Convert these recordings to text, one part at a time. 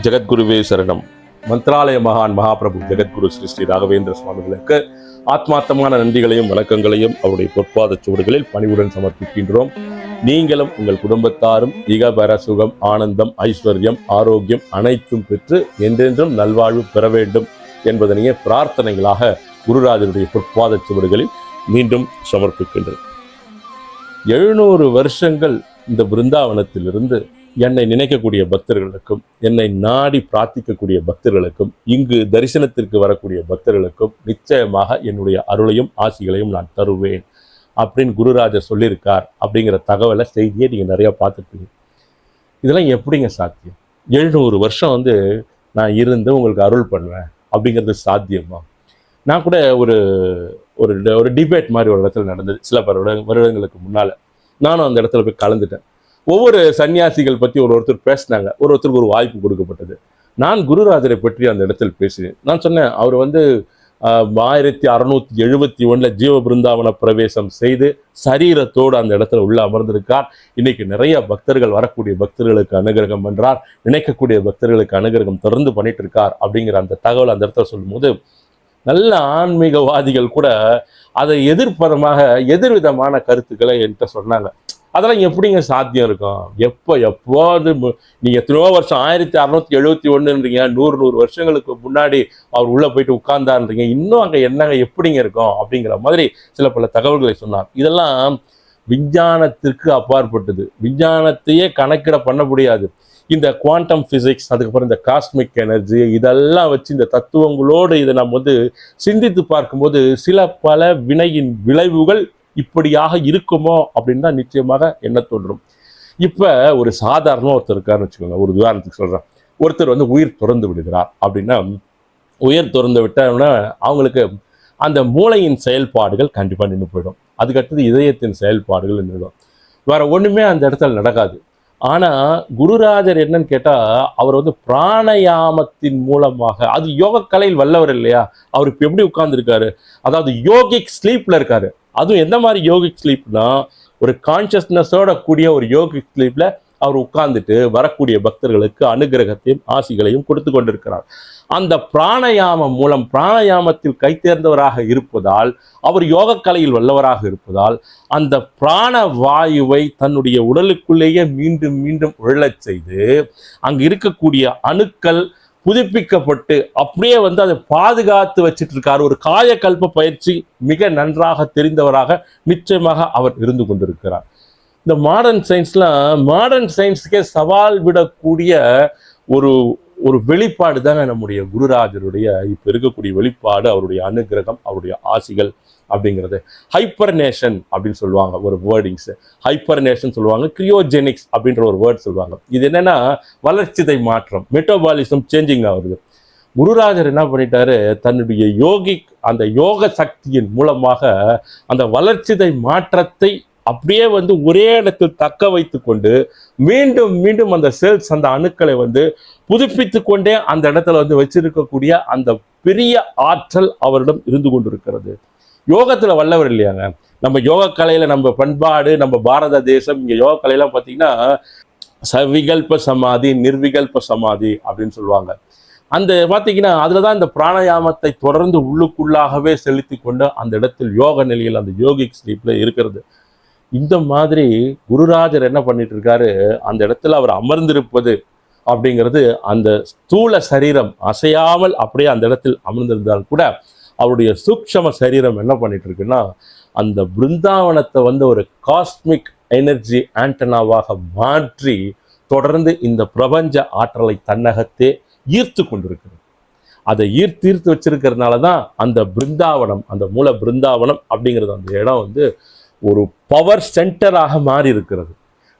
ஜெகத்குருவே சரணம். மந்த்ராலய மகான் மகாபிரபு ஜெகத்குரு ஸ்ரீ ஸ்ரீ ராகவேந்திர சுவாமிகளுக்கு ஆத்மார்த்தமான நன்றிகளையும் வணக்கங்களையும் அவருடைய பொற்பாத சுவடுகளில் பணிவுடன் சமர்ப்பிக்கின்றோம். நீங்களும் உங்கள் குடும்பத்தாரும் இகபர சுகம், ஆனந்தம், ஐஸ்வர்யம், ஆரோக்கியம் அனைத்தும் பெற்று என்றென்றும் நல்வாழ்வு பெற வேண்டும் என்பதனையே பிரார்த்தனைகளாக குருராஜருடைய பொற்பாத சுவடுகளில் மீண்டும் சமர்ப்பிக்கின்றோம். 700 வருஷங்கள் இந்த பிருந்தாவனத்திலிருந்து என்னை நினைக்கக்கூடிய பக்தர்களுக்கும், என்னை நாடி பிரார்த்திக்கக்கூடிய பக்தர்களுக்கும், இங்கு தரிசனத்திற்கு வரக்கூடிய பக்தர்களுக்கும் நிச்சயமாக என்னுடைய அருளையும் ஆசிகளையும் நான் தருவேன் அப்படின்னு குருராஜர் சொல்லியிருக்கார். அப்படிங்கிற தகவலை, செய்தியை நீங்கள் நிறையா பார்த்துருப்பீங்க. இதெல்லாம் எப்படிங்க சாத்தியம்? 700 வருஷம் நான் இருந்து உங்களுக்கு அருள் பண்ணுவேன் அப்படிங்கிறது சாத்தியமா? நான் கூட ஒரு டிபேட் மாதிரி ஒரு இடத்துல நடந்தது சில வருடங்களுக்கு முன்னால். நானும் அந்த இடத்துல போய் கலந்துட்டேன். ஒவ்வொரு சன்னியாசிகள் பற்றி ஒருத்தர் பேசினாங்க. ஒருத்தருக்கு ஒரு வாய்ப்பு கொடுக்கப்பட்டது. நான் குருராஜரை பற்றி அந்த இடத்தில் பேசினேன். நான் சொன்னேன், அவர் 1671 ஜீவ பிருந்தாவன பிரவேசம் செய்து சரீரத்தோடு அந்த இடத்துல உள்ள அமர்ந்திருக்கார். இன்னைக்கு நிறைய பக்தர்கள், வரக்கூடிய பக்தர்களுக்கு அனுகிரகம் பண்றார், நினைக்கக்கூடிய பக்தர்களுக்கு அனுகிரகம் தொடர்ந்து பண்ணிட்டு இருக்கார் அப்படிங்கிற அந்த தகவல் அந்த இடத்துல சொல்லும்போது, நல்ல ஆன்மீகவாதிகள் கூட அதை எதிர்ப்பதமாக எதிர்விதமான கருத்துக்களை என்கிட்ட சொன்னாங்க. அதெல்லாம் எப்படிங்க சாத்தியம் இருக்கும்? எப்போது நீங்க எத்தனையோ வருஷம் 1671 100 வருஷங்களுக்கு முன்னாடி அவர் உள்ள போயிட்டு உட்கார்ந்தாருன்றீங்க, இன்னும் அங்க என்னங்க எப்படிங்க இருக்கும் அப்படிங்கிற மாதிரி சில பல தகவல்களை சொன்னார். இதெல்லாம் விஞ்ஞானத்திற்கு அப்பாற்பட்டது. விஞ்ஞானத்தையே கணக்கிட பண்ண முடியாது. இந்த குவாண்டம் பிசிக்ஸ், அதுக்கப்புறம் இந்த காஸ்மிக் எனர்ஜி, இதெல்லாம் வச்சு இந்த தத்துவங்களோடு இதை நம்ம சிந்தித்து பார்க்கும்போது சில பல வினையின் விளைவுகள் இப்படியாக இருக்குமோ அப்படின்னு தான் நிச்சயமாக என்ன தோன்றும். இப்போ ஒரு சாதாரண ஒருத்தர் இருக்காருன்னு வச்சுக்கோங்க. ஒரு உதாரணத்துக்கு சொல்கிறேன். ஒருத்தர் உயிர் துறந்து விடுகிறார் அப்படின்னா, உயிர் துறந்து விட்டோம்னா அவங்களுக்கு அந்த மூளையின் செயல்பாடுகள் கண்டிப்பாக நின்று போயிடும். அதுக்கடுத்தது இதயத்தின் செயல்பாடுகள் நின்றுடும். வேற ஒன்றுமே அந்த இடத்துல நடக்காது. ஆனால் குருராஜர் என்னன்னு கேட்டால், அவர் பிராணயாமத்தின் மூலமாக, அது யோக கலையில் வல்லவர் இல்லையா, அவர் இப்போ எப்படி உட்கார்ந்துருக்காரு, அதாவது யோகிக் ஸ்லீப்ல இருக்காரு. அதுவும் எந்த மாதிரி யோகிக் ஸ்லீப்னா, ஒரு கான்சியஸ்னஸோட கூடிய ஒரு யோகிக் ஸ்லீப்ல அவர் உட்கார்ந்துட்டு வரக்கூடிய பக்தர்களுக்கு அனுகிரகத்தையும் ஆசிகளையும் கொடுத்து கொண்டிருக்கிறார். அந்த பிராணயாமம் மூலம், பிராணயாமத்தில் கைத்தேர்ந்தவராக இருப்பதால், அவர் யோக கலையில் வல்லவராக இருப்பதால், அந்த பிராண வாயுவை தன்னுடைய உடலுக்குள்ளேயே மீண்டும் மீண்டும் உழலச் செய்து அங்கு இருக்கக்கூடிய அணுக்கள் புதுப்பிக்கப்பட்டு அப்படியே அதை பாதுகாத்து வச்சிட்டு இருக்கார். ஒரு காயக்கல்ப பயிற்சி மிக நன்றாக தெரிந்தவராக நிச்சயமாக அவர் இருந்து கொண்டிருக்கிறார். இந்த மாடர்ன் சயின்ஸுக்கே சவால் விடக்கூடிய ஒரு வெளிப்பாடு தாங்க நம்முடைய குருராஜருடைய இப்போ இருக்கக்கூடிய வெளிப்பாடு. அவருடைய அனுகிரகம், அவருடைய ஆசிகள் அப்படிங்கிறது. ஹைப்பர்நேஷன் அப்படின்னு சொல்லுவாங்க ஒரு வேர்டிங்ஸ். ஹைப்பர்நேஷன் சொல்லுவாங்க, கிரியோஜெனிக்ஸ் அப்படின்ற ஒரு வேர்ட் சொல்லுவாங்க. இது என்னன்னா வளர்ச்சிதை மாற்றம், மெட்டபாலிசம் சேஞ்சிங் ஆகுது. குருராஜர் என்ன பண்ணிட்டாரு, தன்னுடைய அந்த யோக சக்தியின் மூலமாக அந்த வளர்ச்சிதை மாற்றத்தை அப்படியே ஒரே இடத்தில் தக்க வைத்து கொண்டு மீண்டும் மீண்டும் அந்த செல்ஸ், அந்த அணுக்களை புதுப்பித்து கொண்டே அந்த இடத்துல வச்சிருக்கக்கூடிய அந்த பெரிய ஆற்றல் அவரிடம் இருந்து கொண்டிருக்கிறது. யோகத்துல வல்லவர் இல்லையாங்க. நம்ம யோக கலையில, நம்ம பண்பாடு, நம்ம பாரத தேசம், இங்க யோக கலையெல்லாம் பார்த்தீங்கன்னா சவிகல்ப சமாதி, நிர்விகல்ப சமாதி அப்படின்னு சொல்லுவாங்க. அந்த பார்த்தீங்கன்னா அதுலதான் இந்த பிராணயாமத்தை தொடர்ந்து உள்ளுக்குள்ளாகவே செலுத்தி கொண்டு அந்த இடத்தில் யோக நிலையில், அந்த யோகிக் ஸ்லீப்ல இருக்கிறது. இந்த மாதிரி குருராஜர் என்ன பண்ணிட்டு இருக்காரு, அந்த இடத்துல அவர் அமர்ந்திருப்பது அப்படிங்கிறது, அந்த ஸ்தூல சரீரம் அசையாமல் அப்படியே அந்த இடத்தில் அமர்ந்திருந்தால் கூட அவருடைய சூக்ஷ்ம சரீரம் என்ன பண்ணிட்டு இருக்குன்னா, அந்த பிருந்தாவனத்தை ஒரு காஸ்மிக் எனர்ஜி ஆண்டனாவாக மாற்றி தொடர்ந்து இந்த பிரபஞ்ச ஆற்றலை தன்னகத்தே ஈர்த்து கொண்டிருக்கிறது. அதை ஈர்த்து வச்சிருக்கிறதுனால தான் அந்த பிருந்தாவனம், அந்த மூல பிருந்தாவனம் அப்படிங்கிறது, அந்த இடம் ஒரு பவர் சென்டராக மாறி இருக்கிறது.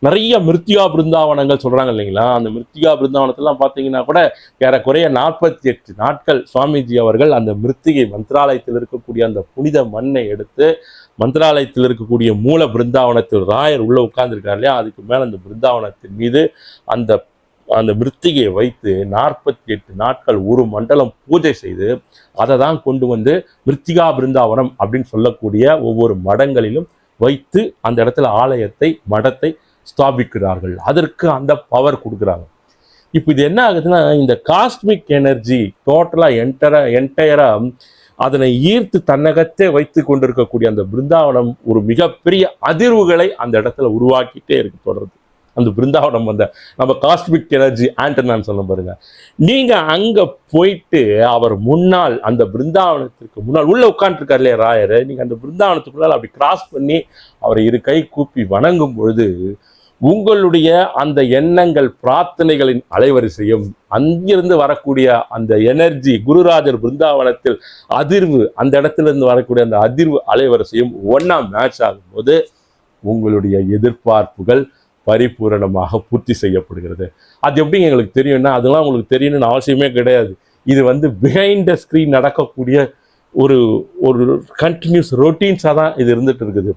நிறைய மிருத்யா பிருந்தாவனங்கள் சொல்றாங்க இல்லைங்களா. அந்த மிருத்யா பிருந்தாவனத்தெல்லாம் பார்த்தீங்கன்னா கூட ஏறக்குறைய 48 நாட்கள் சுவாமிஜி அவர்கள் அந்த மிருத்திகை மந்திராலயத்தில் இருக்கக்கூடிய அந்த புனித மண்ணை எடுத்து, மந்திராலயத்தில் இருக்கக்கூடிய மூல பிருந்தாவனத்தில் ராயர் உள்ள உட்கார்ந்துருக்கார் இல்லையா, அதுக்கு மேலே அந்த பிருந்தாவனத்தின் மீது அந்த மிருத்திகையை வைத்து 48 நாட்கள் ஒரு மண்டலம் பூஜை செய்து அதை தான் கொண்டு மிருத்திகா பிருந்தாவனம் அப்படின்னு சொல்லக்கூடிய ஒவ்வொரு மடங்களிலும் வைத்து அந்த இடத்துல ஆலயத்தை, மடத்தை ஸ்தாபிக்கிறார்கள். அதற்கு அந்த பவர் கொடுக்குறாங்க. இப்போ இது என்ன ஆகுதுன்னா, இந்த காஸ்மிக் எனர்ஜி டோட்டலா என்டையரா அதனை ஈர்த்து தன்னகத்தே வைத்து கொண்டிருக்கக்கூடிய அந்த பிருந்தாவனம் ஒரு மிகப்பெரிய அதிர்வுகளை அந்த இடத்துல உருவாக்கிட்டே இருக்கு தொடர்ந்து. அந்த பிருந்தாவனம் வந்த நம்ம காஸ்மிக் எனர்ஜி ஆண்டனான்னு சொல்ல பாருங்க. நீங்க அங்க போயிட்டு அவர் முன்னால் அந்த பிருந்தாவனத்திற்கு முன்னால் உள்ள உட்காந்துருக்காரு இல்லையா ராயர், நீங்க அந்த பிருந்தாவனத்துக்குள்ளால் அப்படி கிராஸ் பண்ணி அவரை இரு கை கூப்பி வணங்கும் பொழுது உங்களுடைய அந்த எண்ணங்கள் பிரார்த்தனைகளின் அலைவரிசையும் அங்கிருந்து வரக்கூடிய அந்த எனர்ஜி குருராஜர் பிருந்தாவனத்தில் அதிர்வு அந்த இடத்திலிருந்து வரக்கூடிய அந்த அதிர்வு அலைவரிசையும் ஒன்னா மேட்ச் ஆகும்போது உங்களுடைய எதிர்பார்ப்புகள் பரிபூரணமாக பூர்த்தி செய்யப்படுகிறது. அது எப்படி எங்களுக்கு தெரியும்னா, அதெல்லாம் உங்களுக்கு தெரியணும்னு அவசியமே கிடையாது. இது பிஹைண்ட் த ஸ்கிரீன் நடக்கக்கூடிய ஒரு ஒரு கண்டினியூஸ் ரொட்டீன்ஸாக தான் இது இருந்துட்டு இருக்குது.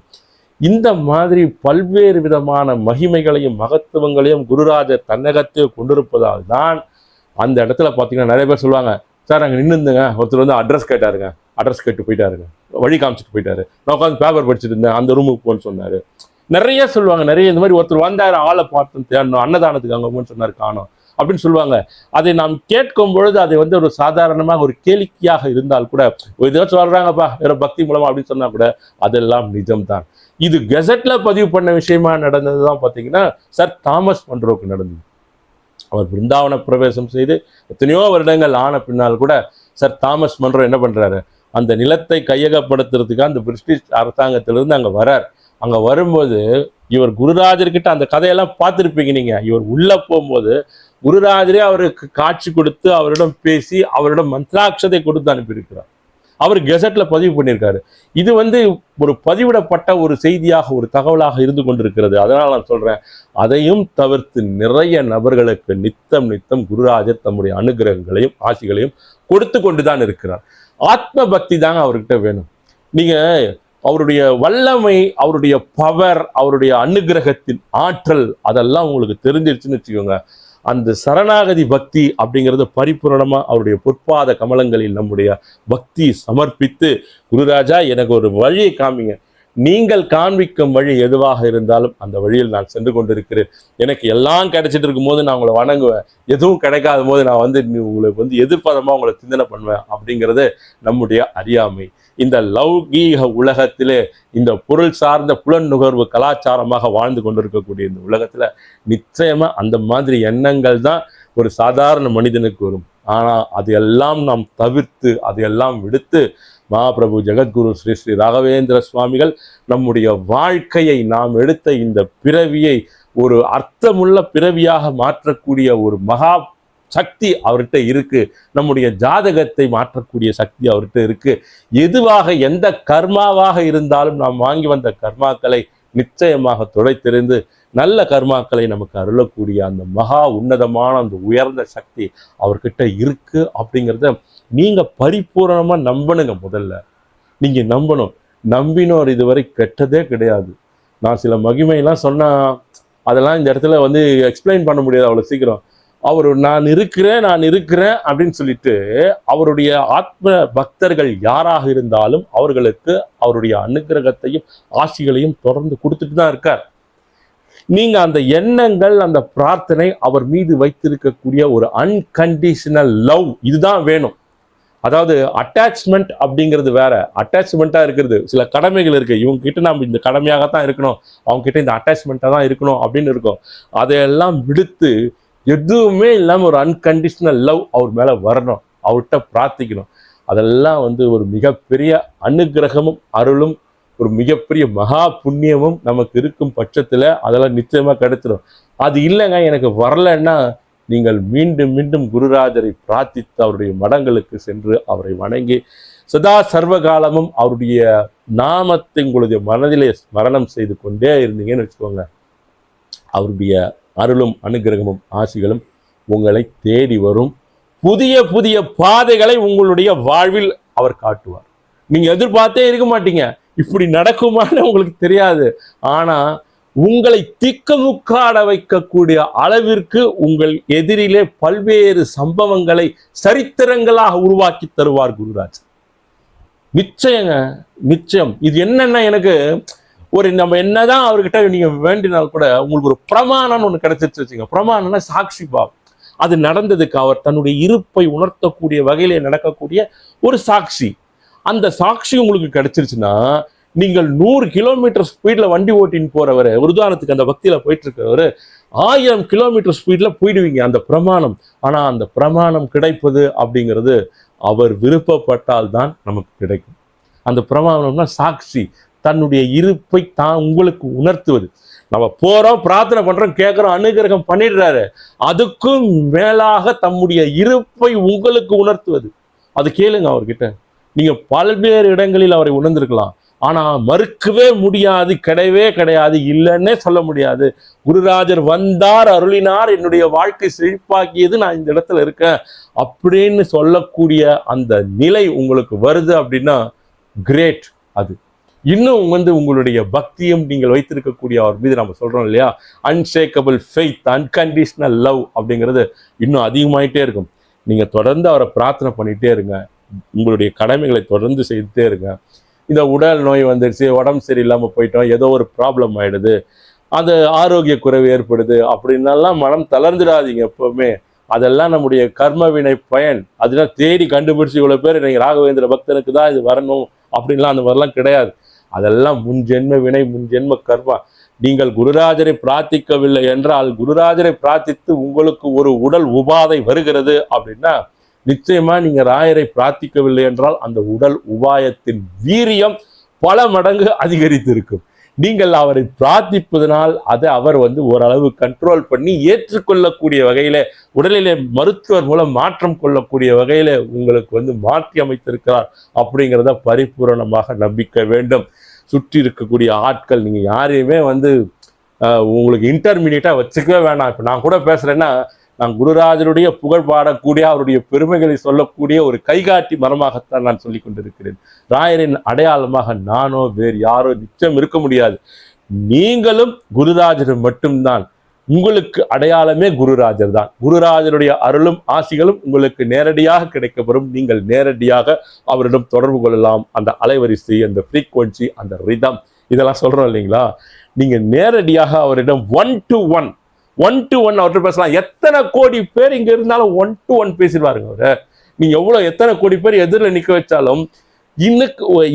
இந்த மாதிரி பல்வேறு விதமான மகிமைகளையும் மகத்துவங்களையும் குருராஜர் தன்னகத்தையும் கொண்டிருப்பதால் தான் அந்த இடத்துல பார்த்தீங்கன்னா நிறைய பேர் சொல்லுவாங்க, சார் அங்கே நின்றுங்க, ஒருத்தர் அட்ரஸ் கேட்டாருங்க, அட்ரஸ் கேட்டு போயிட்டாருங்க, வழி காமிச்சிட்டு போயிட்டாரு, நான் உட்காந்து பேப்பர் படிச்சுட்டு இருந்தேன், அந்த ரூமுக்கு போன்னு சொன்னாரு. நிறைய சொல்லுவாங்க. நிறைய இந்த மாதிரி ஒருத்தர் வந்தாரு, ஆளை பார்த்து தேடணும், அன்னதானத்துக்கு அங்கே போன்னு சொன்னார், காணோம் அப்படின்னு சொல்லுவாங்க. அதை நாம் கேட்கும் பொழுது அதை ஒரு சாதாரணமாக ஒரு கேளிக்கையாக இருந்தால் கூட, ஏதாச்சும் வர்றாங்கப்பா வேற பக்தி மூலமா அப்படின்னு சொன்னா கூட அதெல்லாம் நிஜம்தான். இது கெசட்ல பதிவு பண்ண விஷயமா நடந்ததுதான் பார்த்தீங்கன்னா சர் தாமஸ் மன்ரோக்கு நடந்தது. அவர் பிருந்தாவன பிரவேசம் செய்து எத்தனையோ வருடங்கள் ஆன பின்னால் கூட சர் தாமஸ் மன்றோ என்ன பண்றாரு, அந்த நிலத்தை கையகப்படுத்துறதுக்காக அந்த பிரிட்டிஷ் அரசாங்கத்திலிருந்து அங்க வரார். அங்க வரும்போது இவர் குருராஜர்கிட்ட அந்த கதையெல்லாம் பார்த்துருப்பீங்க நீங்க. இவர் உள்ள போகும்போது குருராஜரே அவருக்கு காட்சி கொடுத்து அவரிடம் பேசி அவரிடம் மந்திராட்சதை கொடுத்து அனுப்பியிருக்கிறார். அவர் கெசட்ல பதிவு பண்ணியிருக்காரு. இது ஒரு பதிவிடப்பட்ட ஒரு செய்தியாக ஒரு தகவலாக இருந்து கொண்டிருக்கிறது. அதனால நான் சொல்றேன், அதையும் தவிர்த்து நிறைய நபர்களுக்கு நித்தம் குருராஜர் தம்முடைய அனுகிரகங்களையும் ஆசிகளையும் கொடுத்து கொண்டுதான் இருக்கிறார். ஆத்ம பக்தி தாங்க அவர்கிட்ட வேணும். நீங்க அவருடைய வல்லமை, அவருடைய பவர், அவருடைய அனுகிரகத்தின் ஆற்றல் அதெல்லாம் உங்களுக்கு தெரிஞ்சிருச்சுன்னு வச்சுக்கோங்க, அந்த சரணாகதி பக்தி அப்படிங்கிறது பரிபூரணமா அவருடைய பொற்பாத கமலங்களில் நம்முடைய பக்தி சமர்ப்பித்து, குருராஜா எனக்கு ஒரு வழியை காமிங்க, நீங்கள் காண்பிக்கும் வழி எதுவாக இருந்தாலும் அந்த வழியில் நான் சென்று கொண்டிருக்கிறேன், எனக்கு எல்லாம் கிடைச்சிட்டு இருக்கும் போது நான் உங்களை வணங்குவேன், எதுவும் கிடைக்காத போது நான் உங்களுக்கு எதிர்பாதமா உங்களை சிந்தனை பண்ணுவேன் அப்படிங்கிறது நம்முடைய அறியாமை. இந்த லௌகீக உலகத்திலே இந்த பொருள் சார்ந்த புலன் நுகர்வு கலாச்சாரமாக வாழ்ந்து கொண்டிருக்கக்கூடிய இந்த உலகத்துல நிச்சயமா அந்த மாதிரி எண்ணங்கள் தான் ஒரு சாதாரண மனிதனுக்கு வரும். ஆனா அதையெல்லாம் நாம் தவிர்த்து அதையெல்லாம் விடுத்து மகாபிரபு ஜெகத்குரு ஸ்ரீ ஸ்ரீ ராகவேந்திர சுவாமிகள் நம்முடைய வாழ்க்கையை, நாம் எடுத்த இந்த பிறவியை ஒரு அர்த்தமுள்ள பிறவியாக மாற்றக்கூடிய ஒரு மகா சக்தி அவர்கிட்ட இருக்கு. நம்முடைய ஜாதகத்தை மாற்றக்கூடிய சக்தி அவர்கிட்ட இருக்கு. எதுவாக எந்த கர்மாவாக இருந்தாலும் நாம் வாங்கி வந்த கர்மாக்களை நிச்சயமாக துடைத்தெறிந்து நல்ல கர்மாக்களை நமக்கு அருளக்கூடிய அந்த மகா உன்னதமான அந்த உயர்ந்த சக்தி அவர்கிட்ட இருக்கு அப்படிங்கிறத நீங்க பரிபூரணமா நம்பணுங்க. முதல்ல நீங்க நம்பணும். நம்பினோர் இதுவரை கெட்டதே கிடையாது. நான் சில மகிமையெல்லாம் சொன்னா அதெல்லாம் இந்த இடத்துல எக்ஸ்பிளைன் பண்ண முடியாது அவ்வளவு சீக்கிரம். அவர் நான் இருக்கிறேன் அப்படின்னு சொல்லிட்டு அவருடைய ஆத்ம பக்தர்கள் யாராக இருந்தாலும் அவர்களுக்கு அவருடைய அனுகிரகத்தையும் ஆசிகளையும் தொடர்ந்து கொடுத்துட்டு தான் இருக்கார். நீங்க அந்த எண்ணங்கள், அந்த பிரார்த்தனை, அவர் மீது வைத்திருக்கக்கூடிய ஒரு அன்கண்டிஷனல் லவ், இதுதான் வேணும். அதாவது அட்டாச்மெண்ட் அப்படிங்கிறது வேற, அட்டாச்மெண்ட்டா இருக்கிறது சில கடமைகள் இருக்கு, இவங்க கிட்ட நம்ம இந்த கடமையாகத்தான் இருக்கணும், அவங்க கிட்ட இந்த அட்டாச்மெண்ட்டாக தான் இருக்கணும் அப்படின்னு இருக்கும். அதையெல்லாம் விடுத்து எதுவுமே இல்லாமல் ஒரு அன்கண்டிஷனல் லவ் அவர் மேலே வரணும், அவர்கிட்ட பிரார்த்திக்கணும். அதெல்லாம் ஒரு மிகப்பெரிய அனுகிரகமும் அருளும் ஒரு மிகப்பெரிய மகா புண்ணியமும் நமக்கு இருக்கும் பட்சத்தில் அதெல்லாம் நிச்சயமாக கிடைச்சிடும். அது இல்லைங்க எனக்கு வரலன்னா நீங்கள் மீண்டும் மீண்டும் குருராஜரை பிரார்த்தித்து அவருடைய மடங்களுக்கு சென்று அவரை வணங்கி சதா சர்வகாலமும் அவருடைய நாமத்தை உங்களுடைய மனதிலே ஸ்மரணம் செய்து கொண்டே இருந்தீங்கன்னு வச்சுக்கோங்க, அவருடைய அருளும் அனுகிரகமும் ஆசிகளும் உங்களை தேடி வரும். புதிய புதிய பாதைகளை உங்களுடைய வாழ்வில் அவர் காட்டுவார். நீங்க எதிர்பார்த்தே இருக்க மாட்டீங்க, இப்படி நடக்குமான்னு உங்களுக்கு தெரியாது. ஆனா உங்களை திக்குமுக்காட வைக்கக்கூடிய அளவிற்கு உங்கள் எதிரிலே பல்வேறு சம்பவங்களை சரித்திரங்களாக உருவாக்கி தருவார் குருராஜ். நிச்சயங்க, நிச்சயம். இது என்னன்னா எனக்கு நம்ம என்னதான் அவர்கிட்ட நீங்க வேண்டினால் கூட உங்களுக்கு ஒரு பிரமாணம்னு ஒண்ணு கிடைச்சிருச்சு வச்சுங்க. பிரமாணம்னா சாட்சி பாவம். அது நடந்ததுக்கு அவர் தன்னுடைய இருப்பை உணர்த்தக்கூடிய வகையிலே நடக்கக்கூடிய ஒரு சாட்சி. அந்த சாட்சி உங்களுக்கு கிடைச்சிருச்சுன்னா, நீங்கள் 100 கிலோமீட்டர் ஸ்பீட்ல வண்டி ஓட்டின்னு போறவர், ஒரு உதாரணத்துக்கு அந்த பக்தியில போயிட்டு இருக்கிறவர் 1000 கிலோமீட்டர் ஸ்பீட்ல போயிடுவீங்க அந்த பிரமாணம். ஆனா அந்த பிரமாணம் கிடைப்பது அப்படிங்கிறது அவர் விருப்பப்பட்டால் தான் நமக்கு கிடைக்கும். அந்த பிரமாணம்னா சாட்சி, தன்னுடைய இருப்பை தான் உங்களுக்கு உணர்த்துவது. நம்ம போறோம், பிரார்த்தனை பண்றோம், கேட்கிறோம், அனுகிரகம் பண்ணிடுறாரு. அதுக்கும் மேலாக தம்முடைய இருப்பை உங்களுக்கு உணர்த்துவது. அது கேளுங்க அவர்கிட்ட. நீங்க பல்வேறு இடங்களில் அவரை உணர்ந்திருக்கலாம், ஆனா மறுக்கவே முடியாது, கிடையவே கிடையாது, இல்லைன்னே சொல்ல முடியாது. குருராஜர் வந்தார், அருளினார், என்னுடைய வாழ்க்கை செழிப்பாக்கியது, நான் இந்த இடத்துல இருக்கேன் அப்படின்னு சொல்லக்கூடிய அந்த நிலை உங்களுக்கு வருது அப்படின்னா கிரேட். அது இன்னும் உங்களுடைய பக்தியும் நீங்கள் வைத்திருக்கக்கூடிய அவர் மீது நம்ம சொல்றோம் இல்லையா, அன்ஷேக்கபிள் ஃபெய்த், அன்கண்டிஷனல் லவ் அப்படிங்கிறது இன்னும் அதிகமாயிட்டே இருக்கும். நீங்க தொடர்ந்து அவரை பிரார்த்தனை பண்ணிட்டே இருங்க, உங்களுடைய கடமைகளை தொடர்ந்து செய்துட்டே இருங்க. இந்த உடல் நோய் வந்துருச்சு, உடம்பு சரியில்லாமல் போயிட்டோம், ஏதோ ஒரு ப்ராப்ளம் ஆயிடுது, அது ஆரோக்கிய குறைவு ஏற்படுது அப்படின்னாலாம் மனம் தளர்ந்துடாதீங்க எப்பவுமே. அதெல்லாம் நம்முடைய கர்ம வினை பயன். அதெல்லாம் தேடி கண்டுபிடிச்சு இவ்வளோ பேர் இன்னைக்கு ராகவேந்திர பக்தனுக்கு தான் இது வரணும் அப்படின்லாம் அந்த மாதிரிலாம் கிடையாது. அதெல்லாம் முன்ஜென்ம வினை, முன்ஜென்ம கர்மா. நீங்கள் குருராஜரை பிரார்த்திக்கவில்லை என்றால், குருராஜரை பிரார்த்தித்து உங்களுக்கு ஒரு உடல் உபாதை வருகிறது அப்படின்னா நிச்சயமா நீங்க ராயரை பிரார்த்திக்கவில்லை என்றால் அந்த உடல் உபாயத்தின் வீரியம் பல மடங்கு அதிகரித்து இருக்கும். நீங்கள் அவரை பிரார்த்திப்பதனால் அதை அவர் ஓரளவு கண்ட்ரோல் பண்ணி ஏற்றுக்கொள்ளக்கூடிய வகையில, உடலிலே மருத்துவர் மூலம் மாற்றம் கொள்ளக்கூடிய வகையில உங்களுக்கு மாற்றி அமைத்திருக்கிறார் அப்படிங்கிறத பரிபூரணமாக நம்பிக்க வேண்டும். சுற்றி இருக்கக்கூடிய ஆட்கள் நீங்க யாரையுமே உங்களுக்கு இன்டர்மீடியட்டா வச்சுக்கவே வேணாம். இப்ப நான் கூட பேசுறேன்னா, நான் குருராஜருடைய புகழ் பாடக்கூடிய, அவருடைய பெருமைகளை சொல்லக்கூடிய ஒரு கைகாட்டி மரமாகத்தான் நான் சொல்லிக் கொண்டிருக்கிறேன். ராயரின் அடையாளமாக நானோ வேறு யாரோ நிச்சயம் இருக்க முடியாது. நீங்களும் குருராஜர் மட்டும்தான். உங்களுக்கு அடையாளமே குருராஜர் தான். குருராஜருடைய அருளும் ஆசிகளும் உங்களுக்கு நேரடியாக கிடைக்கப்பெறும். நீங்கள் நேரடியாக அவரிடம் தொடர்பு கொள்ளலாம். அந்த அலைவரிசை, அந்த ஃப்ரீக்வன்சி, அந்த ரிதம், இதெல்லாம் சொல்றோம் இல்லைங்களா? நீங்க நேரடியாக அவரிடம் ஒன் டு ஒன் அவர்கிட்ட பேசலாம். எத்தனை கோடி பேர் இங்க இருந்தாலும் 1 to 1 பேசிடுவாருங்க அவரு. நீங்க எவ்வளவு எத்தனை கோடி பேர் எதிரில் நிக்க வச்சாலும்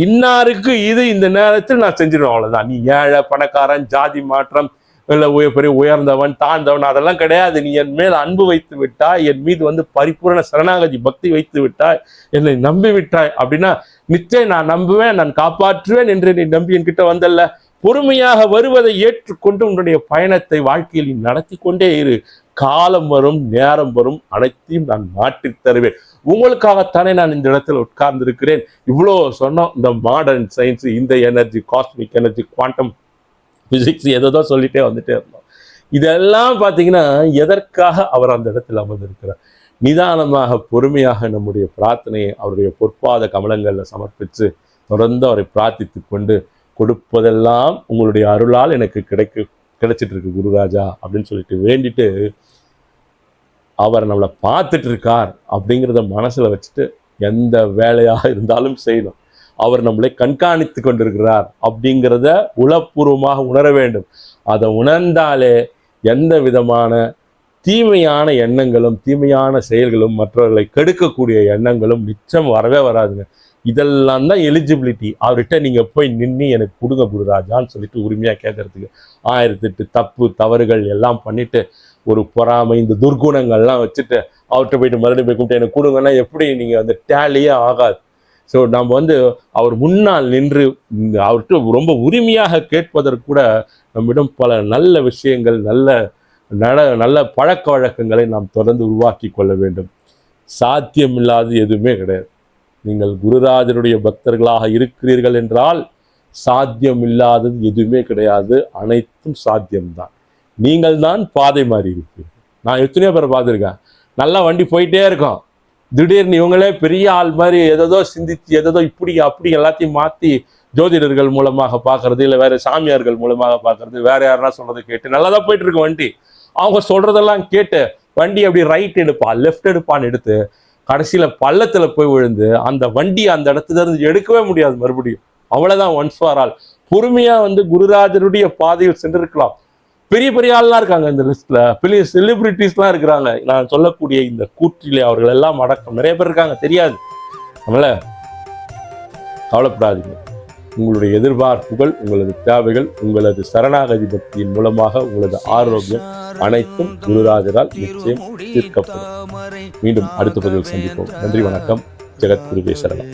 இன்னாருக்கு இது இந்த நேரத்தில் நான் செஞ்சிடுவேன், அவ்வளவுதான். நீ ஏழை பணக்காரன், ஜாதி மாற்றம், இல்லை பெரிய உயர்ந்தவன் தாழ்ந்தவன், அதெல்லாம் கிடையாது. நீ என் மேல் அன்பு வைத்து விட்டாய், என் மீது பரிபூர்ண சரணாகதி பக்தி வைத்து விட்டாய், என்னை நம்பி விட்டாய் அப்படின்னா நிச்சயம் நான் நம்புவேன், நான் காப்பாற்றுவேன் என்று நீ நம்பி என்கிட்ட வந்தல்ல. பொறுமையாக வருவதை ஏற்றுக்கொண்டு உன்னுடைய பயணத்தை வாழ்க்கையில் நீ நடத்தி கொண்டே இரு. காலம் வரும், நேரம் வரும், அனைத்தையும் நான் மாற்றி தருவேன். உங்களுக்காகத்தானே நான் இந்த இடத்துல உட்கார்ந்து இருக்கிறேன். இவ்வளோ சொன்னோம். இந்த மாடர்ன் சயின்ஸ், இந்த energy, cosmic energy, quantum physics, எதோ சொல்லிட்டே வந்துட்டே இருந்தோம். இதெல்லாம் பார்த்தீங்கன்னா எதற்காக அவர் அந்த இடத்துல அமர்ந்திருக்கிறார்? நிதானமாக பொறுமையாக நம்முடைய பிரார்த்தனையை அவருடைய பொற்பாத கமலங்களில் சமர்ப்பித்து தொடர்ந்து அவரை பிரார்த்தித்து கொண்டு, கொடுப்பதெல்லாம் உங்களுடைய அருளால் எனக்கு கிடைச்சிட்டு இருக்கு குருராஜா அப்படின்னு சொல்லிட்டு வேண்டிட்டு, அவர் நம்மளை பார்த்துட்டு இருக்கார் அப்படிங்கிறத மனசுல வச்சுட்டு எந்த வேலையாக இருந்தாலும் செய்யணும். அவர் நம்மளை கண்காணித்து கொண்டிருக்கிறார் அப்படிங்கிறத உளப்பூர்வமாக உணர வேண்டும். அதை உணர்ந்தாலே எந்த விதமான தீமையான எண்ணங்களும், தீமையான செயல்களும், மற்றவர்களை கெடுக்கக்கூடிய எண்ணங்களும் நிச்சயம் வரவே வராதுங்க. இதெல்லாம் தான் எலிஜிபிலிட்டி. அவர்கிட்ட நீங்க போய் நின்று எனக்கு கொடுங்க குருராஜான்னு சொல்லிட்டு உரிமையா கேட்கறதுக்கு 1008 தப்பு தவறுகள் எல்லாம் பண்ணிட்டு, ஒரு பொறாமை, இந்த துர்குணங்கள்லாம் வச்சுட்டு அவர்கிட்ட போயிட்டு மறுபடியும் போய் கும்பிட்டு எனக்கு கொடுங்கன்னா எப்படி நீங்க டேலியே ஆகாது. ஸோ நம்ம அவர் முன்னால் நின்று அவர்கிட்ட ரொம்ப உரிமையாக கேட்பதற்கு கூட நம்மிடம் பல நல்ல விஷயங்கள், நல்ல பழக்க வழக்கங்களை நாம் தொடர்ந்து உருவாக்கி கொள்ள வேண்டும். சாத்தியமில்லாதது எதுவுமே கிடையாது. நீங்கள் குருராஜருடைய பக்தர்களாக இருக்கிறீர்கள் என்றால் சாத்தியம் இல்லாதது எதுவுமே கிடையாது, அனைத்தும் சாத்தியம்தான். நீங்கள் தான் பாதை மாறி இருப்பீர்கள். நான் எத்தனையோ பேரை பார்த்துருக்கேன், நல்லா வண்டி போயிட்டே இருக்கோம், திடீர்னு இவங்களே பெரிய ஆள் மாதிரி எதோ சிந்திச்சு எதோ இப்படி அப்படி எல்லாத்தையும் மாற்றி ஜோதிடர்கள் மூலமாக பார்க்கறது, இல்லை வேற சாமியார்கள் மூலமாக பார்க்கறது, வேற யாருன்னா சொல்றதை கேட்டு நல்லா தான் போயிட்டு இருக்கு வண்டி. அவங்க சொல்றதெல்லாம் கேட்டு வண்டி அப்படி ரைட் எடுப்பா லெஃப்ட் எடுப்பான்னு எடுத்து கடைசியில பள்ளத்துல போய் விழுந்து அந்த வண்டி அந்த இடத்துல இருந்து எடுக்கவே முடியாது மறுபடியும். அவ்வளவுதான், ஒன்ஸ் ஃபார் ஆல். பொறுமையா குருராஜருடைய பாதையில் சென்றிருக்கலாம். பெரிய பெரிய ஆள்லாம் இருக்காங்க இந்த லிஸ்ட்ல, பெரிய செலிபிரிட்டிஸ்லாம் இருக்கிறாங்க. நான் சொல்லக்கூடிய இந்த கூற்றிலே அவர்கள் எல்லாம் அடக்கம். நிறைய பேர் இருக்காங்க, தெரியாது. அதனால கவலைப்படாதீங்க. உங்களுடைய எதிர்பார்ப்புகள், உங்களது தேவைகள், உங்களது சரணாகதி பக்தியின் மூலமாக உங்களது ஆரோக்கியம் அனைத்தும் குருராஜரால் நிச்சயம் தீர்க்கப்படும். மீண்டும் அடுத்த பதிவில் சந்திப்போம். நன்றி, வணக்கம். ஜெகத்குருவே சரணம்.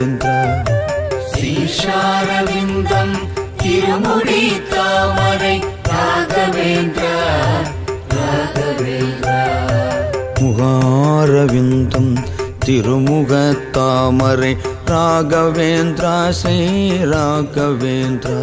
திருமுடி தாமரை ராகவேந்திரா முகாரவிந்தம் திருமுக தாமரை ராகவேந்திரா ஸ்ரீ ராகவேந்திரா.